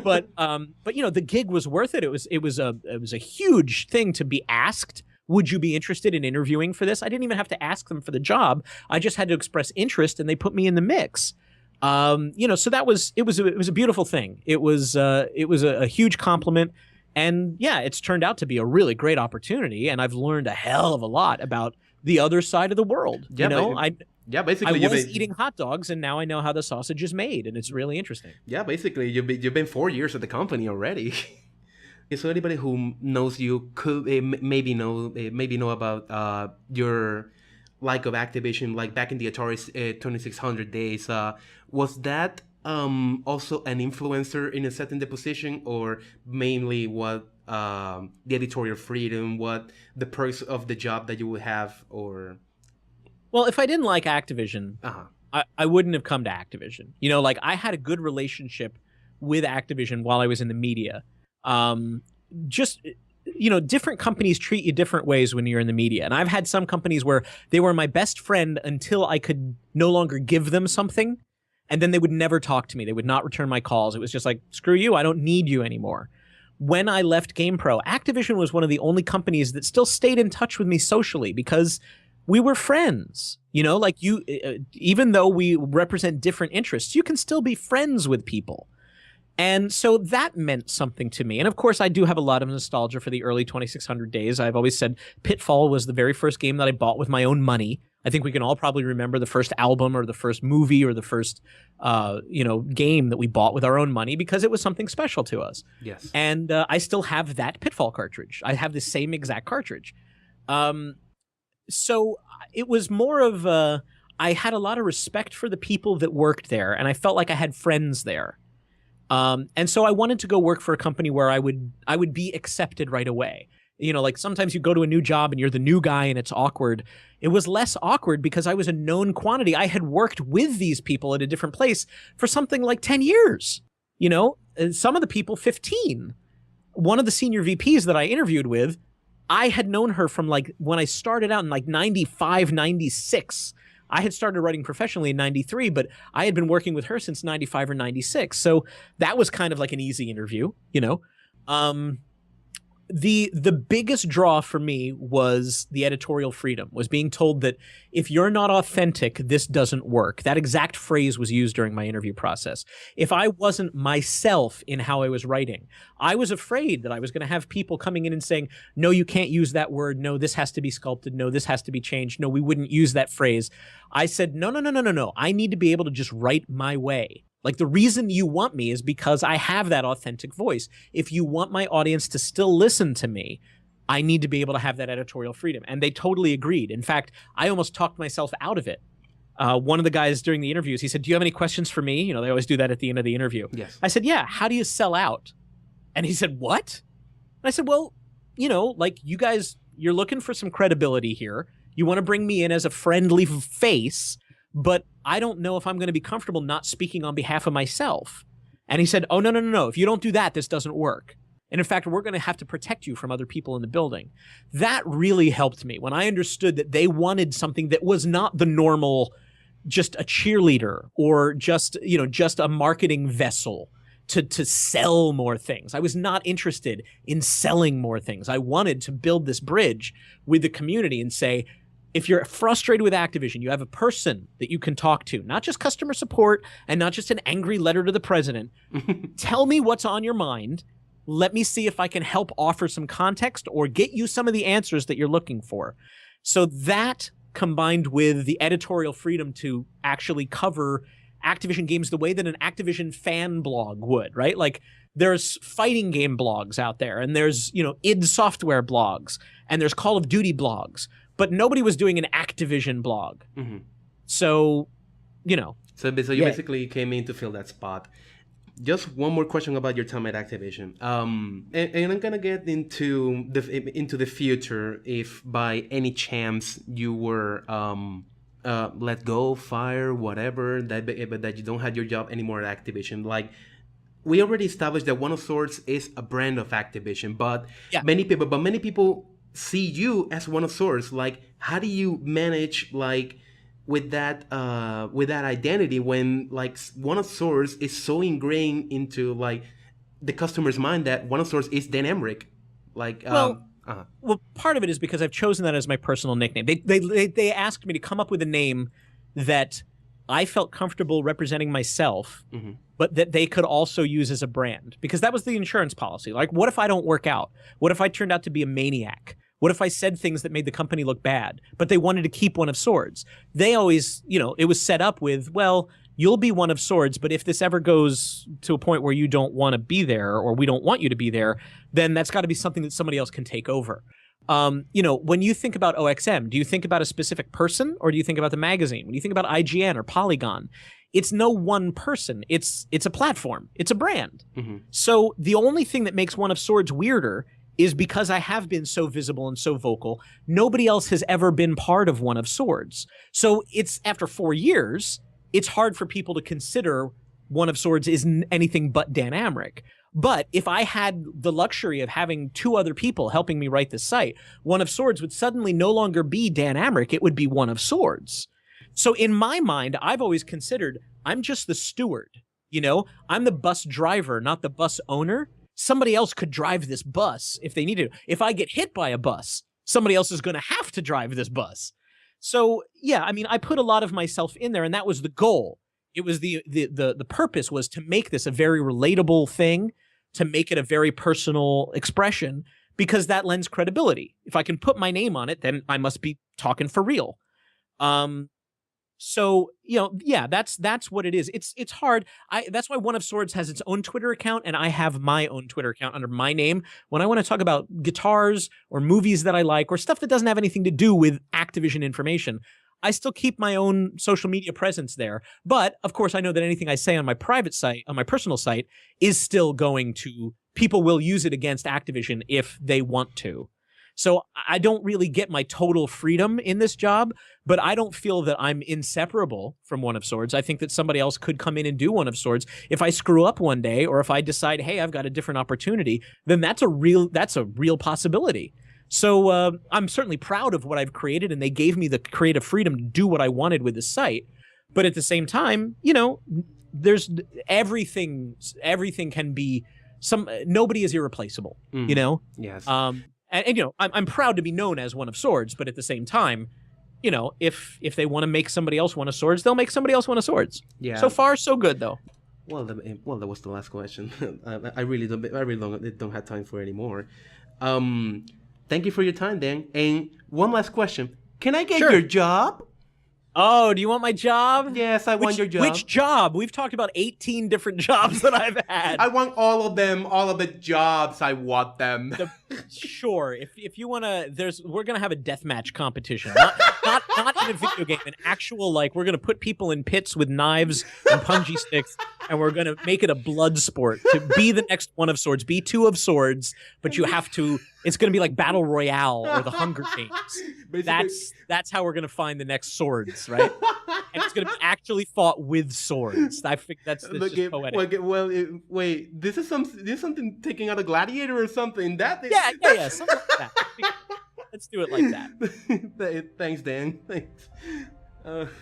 But the gig was worth it. It was a huge thing to be asked. Would you be interested in interviewing for this? I didn't even have to ask them for the job. I just had to express interest, and they put me in the mix. So it was a beautiful thing. It was a huge compliment, and yeah, it's turned out to be a really great opportunity. And I've learned a hell of a lot about the other side of the world. Yeah, basically, I was eating hot dogs, and now I know how the sausage is made, and it's really interesting. Yeah, basically, you've been 4 years at the company already. So anybody who knows you could maybe know about your like of Activision, like back in the Atari 2600 days. Was that also an influencer in setting the position, or mainly what the editorial freedom, what the perks of the job that you would have, or? Well, if I didn't like Activision, I wouldn't have come to Activision. I had a good relationship with Activision while I was in the media. Different companies treat you different ways when you're in the media. And I've had some companies where they were my best friend until I could no longer give them something. And then they would never talk to me. They would not return my calls. It was just like, screw you, I don't need you anymore. When I left GamePro, Activision was one of the only companies that still stayed in touch with me socially because we were friends. Even though we represent different interests, you can still be friends with people. And so that meant something to me. And of course, I do have a lot of nostalgia for the early 2600 days. I've always said Pitfall was the very first game that I bought with my own money. I think we can all probably remember the first album or the first movie or the first, game that we bought with our own money because it was something special to us. Yes. And I still have that Pitfall cartridge. I have the same exact cartridge. So it was more of I had a lot of respect for the people that worked there, and I felt like I had friends there. And so I wanted to go work for a company where I would be accepted right away. Sometimes you go to a new job and you're the new guy and it's awkward. It was less awkward because I was a known quantity. I had worked with these people at a different place for something like 10 years, and some of the people 15. One of the senior VPs that I interviewed with, I had known her from when I started out in 95, 96. I had started writing professionally in 93, but I had been working with her since 95 or 96. So that was kind of like an easy interview, The biggest draw for me was the editorial freedom, was being told that if you're not authentic, this doesn't work. That exact phrase was used during my interview process. If I wasn't myself in how I was writing, I was afraid that I was going to have people coming in and saying, no, you can't use that word. No, this has to be sculpted. No, this has to be changed. No, we wouldn't use that phrase. I said, no. I need to be able to just write my way. The reason you want me is because I have that authentic voice. If you want my audience to still listen to me, I need to be able to have that editorial freedom. And they totally agreed. In fact, I almost talked myself out of it. One of the guys during the interviews, he said, do you have any questions for me? They always do that at the end of the interview. Yes. I said, yeah, how do you sell out? And he said, what? And I said, well, you guys, you're looking for some credibility here. You want to bring me in as a friendly face, but I don't know if I'm going to be comfortable not speaking on behalf of myself. And he said, oh, no. If you don't do that, this doesn't work. And in fact, we're going to have to protect you from other people in the building. That really helped me when I understood that they wanted something that was not the normal, just a cheerleader or just a marketing vessel to sell more things. I was not interested in selling more things. I wanted to build this bridge with the community and say, if you're frustrated with Activision, you have a person that you can talk to, not just customer support and not just an angry letter to the president. Tell me what's on your mind. Let me see if I can help offer some context or get you some of the answers that you're looking for. So that, combined with the editorial freedom to actually cover Activision games the way that an Activision fan blog would, right? Like, there's fighting game blogs out there, and there's, id Software blogs, and there's Call of Duty blogs, but nobody was doing an Activision blog. Mm-hmm. So, So you basically came in to fill that spot. Just one more question about your time at Activision. And I'm gonna get into the future if by any chance you were let go, fire, whatever, that you don't have your job anymore at Activision. Like, we already established that OneSource is a brand of Activision, but many people see you as OneSource. Like, how do you manage with that identity when OneSource is so ingrained into the customer's mind that OneSource is Dan Amrich? Well, part of it is because I've chosen that as my personal nickname. They asked me to come up with a name that I felt comfortable representing myself, but that they could also use as a brand, because that was the insurance policy. Like, what if I don't work out? What if I turned out to be a maniac? What if I said things that made the company look bad? But they wanted to keep One of Swords. They always, it was set up with, well, you'll be One of Swords, but if this ever goes to a point where you don't want to be there, or we don't want you to be there, then that's got to be something that somebody else can take over. When you think about OXM, do you think about a specific person, or do you think about the magazine? When you think about IGN or Polygon, it's no one person. It's a platform. It's a brand. Mm-hmm. So the only thing that makes One of Swords weirder is because I have been so visible and so vocal. Nobody else has ever been part of One of Swords. So it's, after 4 years, it's hard for people to consider One of Swords is anything but Dan Amrich. But if I had the luxury of having 2 other people helping me write this site, One of Swords would suddenly no longer be Dan Amrich. It would be One of Swords. So in my mind, I've always considered I'm just the steward. I'm the bus driver, not the bus owner. Somebody else could drive this bus if they needed to. If I get hit by a bus, somebody else is going to have to drive this bus. So, yeah, I mean, I put a lot of myself in there, and that was the goal. It was the purpose was to make this a very relatable thing, to make it a very personal expression, because that lends credibility. If I can put my name on it, then I must be talking for real. So, that's what it is. It's hard. That's why One of Swords has its own Twitter account, and I have my own Twitter account under my name. When I want to talk about guitars or movies that I like or stuff that doesn't have anything to do with Activision information, I still keep my own social media presence there. But of course, I know that anything I say on my private site, on my personal site, is still going to, people will use it against Activision if they want to. So I don't really get my total freedom in this job, but I don't feel that I'm inseparable from One of Swords. I think that somebody else could come in and do One of Swords. If I screw up one day, or if I decide, hey, I've got a different opportunity, then that's a real possibility. So I'm certainly proud of what I've created, and they gave me the creative freedom to do what I wanted with the site. But at the same time, there's everything can be nobody is irreplaceable, Yes. And I'm proud to be known as One of Swords, but at the same time, if they want to make somebody else One of Swords, they'll make somebody else One of Swords. Yeah. So far, so good, though. Well, that was the last question. I really don't have time for any more. Thank you for your time, Dan. And one last question: can I get your job? Oh, do you want my job? Yes, I want your job. Which job? We've talked about 18 different jobs that I've had. I want all of them, all of the jobs. I want them. Sure. If you want to, we're going to have a deathmatch competition. Not in a video game, an actual, we're going to put people in pits with knives and punji sticks, and we're going to make it a blood sport to be the next One of Swords. Be 2 of Swords, but you have to, it's going to be like Battle Royale or the Hunger Games. That's how we're going to find the next Swords, right? And it's going to be actually fought with swords. I think that's just poetic. Wait, this is something taking out a gladiator or something. Yeah, something like that. Let's do it like that. Thanks, Dan. Thanks.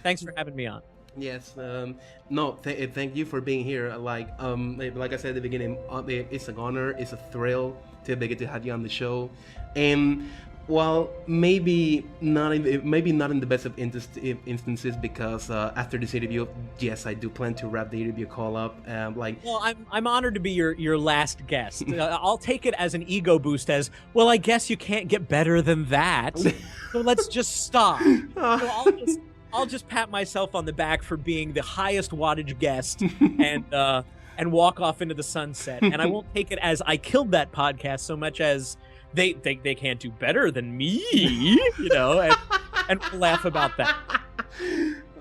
Thanks for having me on. Yes. Thank you for being here. Like I said at the beginning, it's an honor. It's a thrill to get to have you on the show. And Well, maybe not in the best of instances, because after this interview, yes, I do plan to wrap the interview call up. Well, I'm honored to be your last guest. I'll take it as an ego boost. As well, I guess you can't get better than that. So let's just stop. So I'll just pat myself on the back for being the highest wattage guest and walk off into the sunset. And I won't take it as I killed that podcast so much as they can't do better than me, and we'll laugh about that.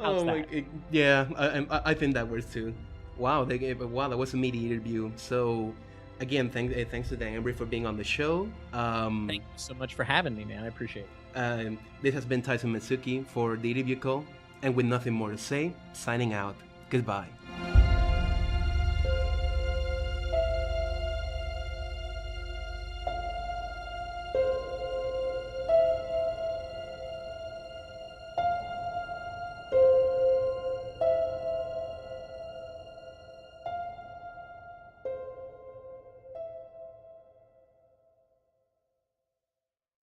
How's that? Yeah, I think that works too. Wow, that was a meaty interview. So, again, thanks to Dan Amrich for being on the show. Thank you so much for having me, man. I appreciate it. This has been Tyson Matsuki for the interview call, and with nothing more to say, signing out. Goodbye.